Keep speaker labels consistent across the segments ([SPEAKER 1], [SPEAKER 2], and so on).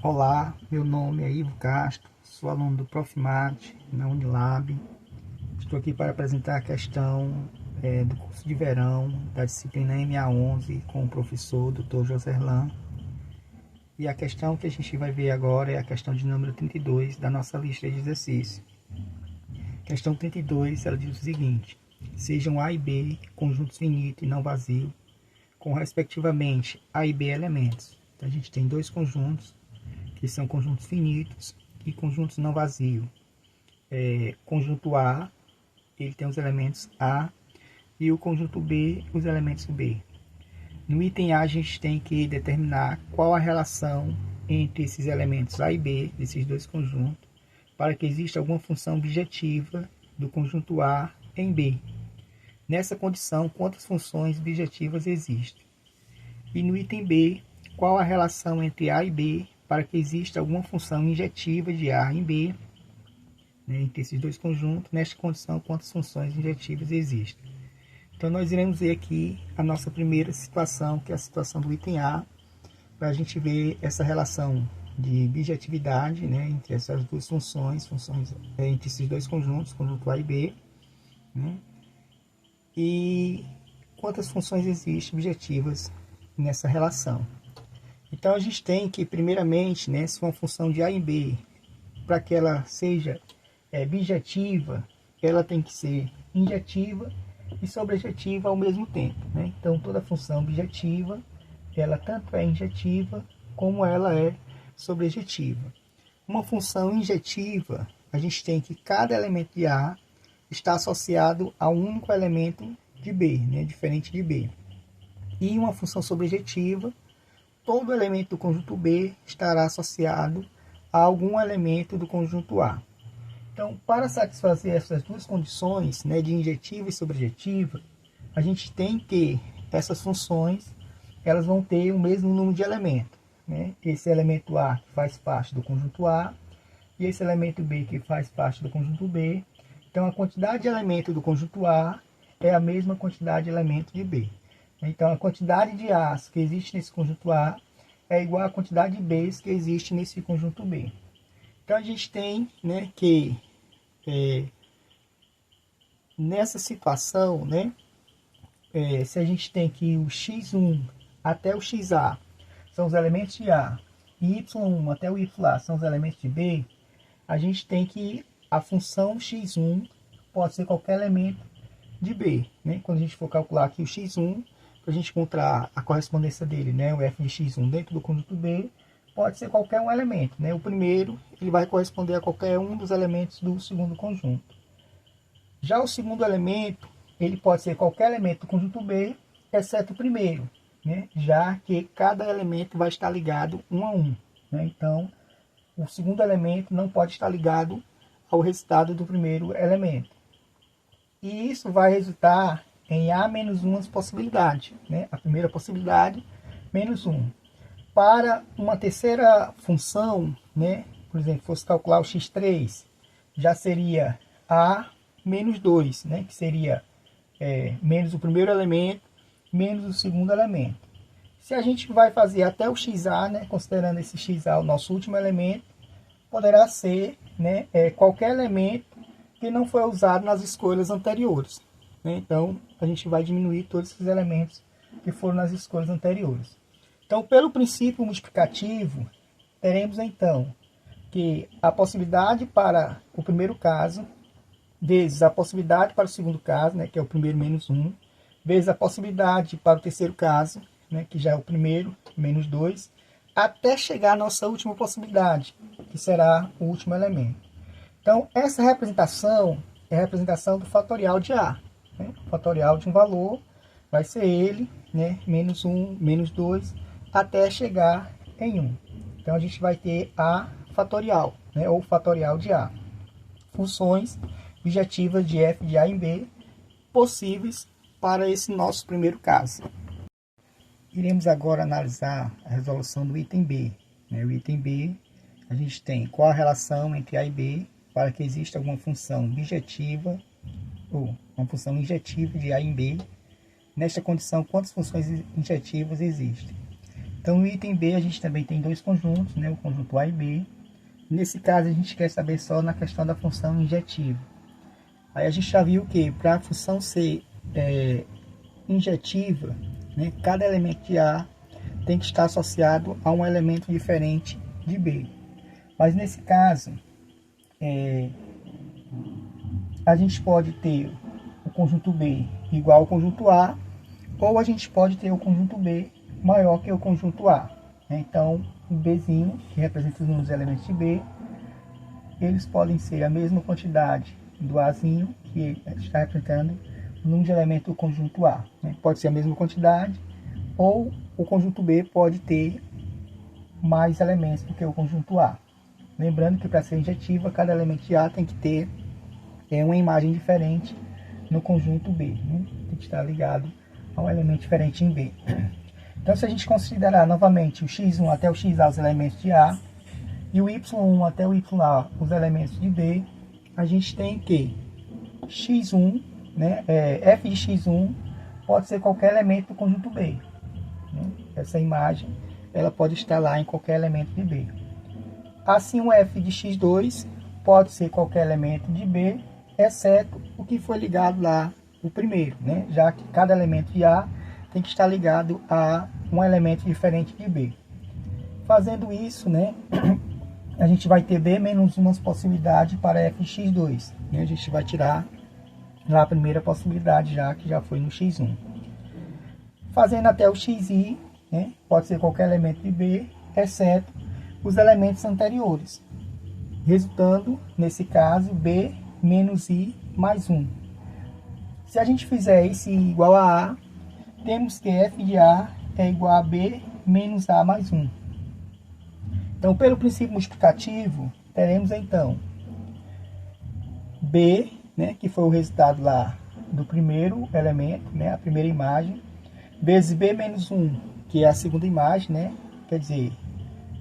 [SPEAKER 1] Olá, meu nome é Ivo Castro, sou aluno do Profimate na Unilab. Estou aqui para apresentar a questão do curso de verão da disciplina MA11 com o professor Dr. Joserlan. E a questão que a gente vai ver agora é a questão de número 32 da nossa lista de exercícios. Questão 32, ela diz o seguinte: sejam A e B conjuntos finitos e não vazios, com respectivamente A e B elementos. Então a gente tem dois conjuntos, que são conjuntos finitos e conjuntos não vazios. Conjunto A, ele tem os elementos A, e o conjunto B, os elementos B. No item A, a gente tem que determinar qual a relação entre esses elementos A e B, desses dois conjuntos, para que exista alguma função objetiva do conjunto A em B. Nessa condição, quantas funções objetivas existem? E no item B, qual a relação entre A e B para que exista alguma função injetiva de A em B, entre esses dois conjuntos, nesta condição, quantas funções injetivas existem. Então, nós iremos ver aqui a nossa primeira situação, que é a situação do item A, para a gente ver essa relação de bijetividade, entre essas duas funções entre esses dois conjuntos, conjunto A e B, e quantas funções existem objetivas nessa relação. Então, a gente tem que, primeiramente, se uma função de A em B, para que ela seja bijetiva, ela tem que ser injetiva e sobrejetiva ao mesmo tempo. Então, toda função bijetiva, ela tanto é injetiva como ela é sobrejetiva. Uma função injetiva, a gente tem que cada elemento de A está associado a um único elemento de B, diferente de B. E uma função sobrejetiva, todo elemento do conjunto B estará associado a algum elemento do conjunto A. Então, para satisfazer essas duas condições, de injetiva e sobrejetiva, a gente tem que essas funções elas vão ter o mesmo número de elementos. Esse elemento A que faz parte do conjunto A e esse elemento B que faz parte do conjunto B. Então, a quantidade de elementos do conjunto A é a mesma quantidade de elementos de B. Então, a quantidade de A's que existe nesse conjunto A é igual à quantidade de B's que existe nesse conjunto B. Então, a gente tem que, nessa situação, se a gente tem que o x1 até o xa são os elementos de A, e y1 até o ya são os elementos de B, a gente tem que a função x1 pode ser qualquer elemento de B. Quando a gente for calcular aqui o x1, para a gente encontrar a correspondência dele, o f de x1 dentro do conjunto B, pode ser qualquer um elemento. O primeiro ele vai corresponder a qualquer um dos elementos do segundo conjunto. Já o segundo elemento, ele pode ser qualquer elemento do conjunto B, exceto o primeiro, já que cada elemento vai estar ligado um a um. Então, o segundo elemento não pode estar ligado ao resultado do primeiro elemento. E isso vai resultar em A menos 1 possibilidades. A primeira possibilidade, menos 1. Para uma terceira função, por exemplo, fosse calcular o x3, já seria A menos 2, que seria menos o primeiro elemento, menos o segundo elemento. Se a gente vai fazer até o xa, considerando esse xa o nosso último elemento, poderá ser qualquer elemento que não foi usado nas escolhas anteriores. Então, a gente vai diminuir todos esses elementos que foram nas escolhas anteriores. Então, pelo princípio multiplicativo, teremos então que a possibilidade para o primeiro caso, vezes a possibilidade para o segundo caso, que é o primeiro menos 1, vezes a possibilidade para o terceiro caso, que já é o primeiro, menos 2, até chegar à nossa última possibilidade, que será o último elemento. Então, essa representação é a representação do fatorial de A. O fatorial de um valor vai ser ele, menos 1, menos 2, até chegar em 1. Então, a gente vai ter A fatorial, ou fatorial de A. Funções bijetivas de f de A em B possíveis para esse nosso primeiro caso. Iremos agora analisar a resolução do item B. O item B, a gente tem qual a relação entre A e B para que exista alguma função bijetiva ou uma função injetiva de A em B. Nesta condição, quantas funções injetivas existem? Então no item B a gente também tem dois conjuntos, né? O conjunto A e B. Nesse caso a gente quer saber só na questão da função injetiva. Aí a gente já viu que para a função ser injetiva, né, cada elemento de A tem que estar associado a um elemento diferente de B. Mas nesse caso, a gente pode ter o conjunto B igual ao conjunto A, ou a gente pode ter o conjunto B maior que o conjunto A. Então, o Bzinho, que representa os números elementos de B, eles podem ser a mesma quantidade do Azinho, que está representando o número de elementos do conjunto A. Pode ser a mesma quantidade, ou o conjunto B pode ter mais elementos do que o conjunto A. Lembrando que para ser injetiva, cada elemento de A tem que ter uma imagem diferente no conjunto B. Tem que estar ligado a um elemento diferente em B. Então, se a gente considerar novamente o x1 até o xa os elementos de A, e o y1 até o ya os elementos de B, a gente tem que x1, né, f de x1 pode ser qualquer elemento do conjunto B. Essa imagem ela pode estar lá em qualquer elemento de B. Assim, o f de x2 pode ser qualquer elemento de B, exceto o que foi ligado lá o primeiro, né? Já que cada elemento de A tem que estar ligado a um elemento diferente de B. Fazendo isso, né, a gente vai ter B menos uma possibilidade para f de x2. Né? A gente vai tirar lá a primeira possibilidade, já que já foi no x1. Fazendo até o xi, né, pode ser qualquer elemento de B, exceto os elementos anteriores. Resultando, nesse caso, B menos I mais 1. Se a gente fizer isso igual a A, temos que f de A é igual a B menos A mais 1. Então, pelo princípio multiplicativo, teremos então B, né, que foi o resultado lá do primeiro elemento, né, a primeira imagem, vezes B menos 1, que é a segunda imagem, né, quer dizer,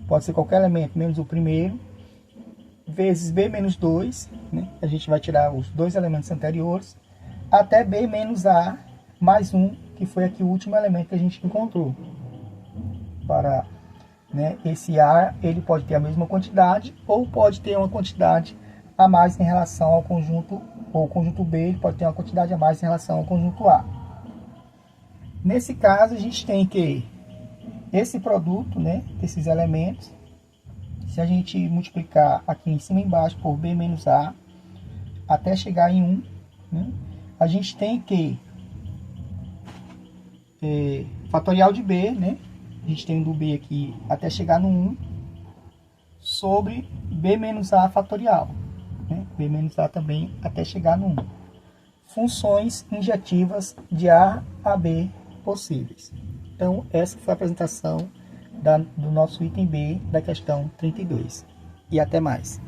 [SPEAKER 1] pode ser qualquer elemento menos o primeiro, vezes B menos 2, né, a gente vai tirar os dois elementos anteriores, até B menos A mais 1, que foi aqui o último elemento que a gente encontrou. Para, né, esse A, ele pode ter a mesma quantidade, ou pode ter uma quantidade a mais em relação ao conjunto, ou o conjunto B, ele pode ter uma quantidade a mais em relação ao conjunto A. Nesse caso, a gente tem que esse produto, né, desses elementos, se a gente multiplicar aqui em cima e embaixo por B menos A, até chegar em 1, né, a gente tem que fatorial de B, né, a gente tem do B aqui até chegar no 1, sobre B menos A fatorial. Né, B menos A também até chegar no 1. Funções injetivas de A B possíveis. Então, essa foi a apresentação do nosso item B da questão 32. E até mais.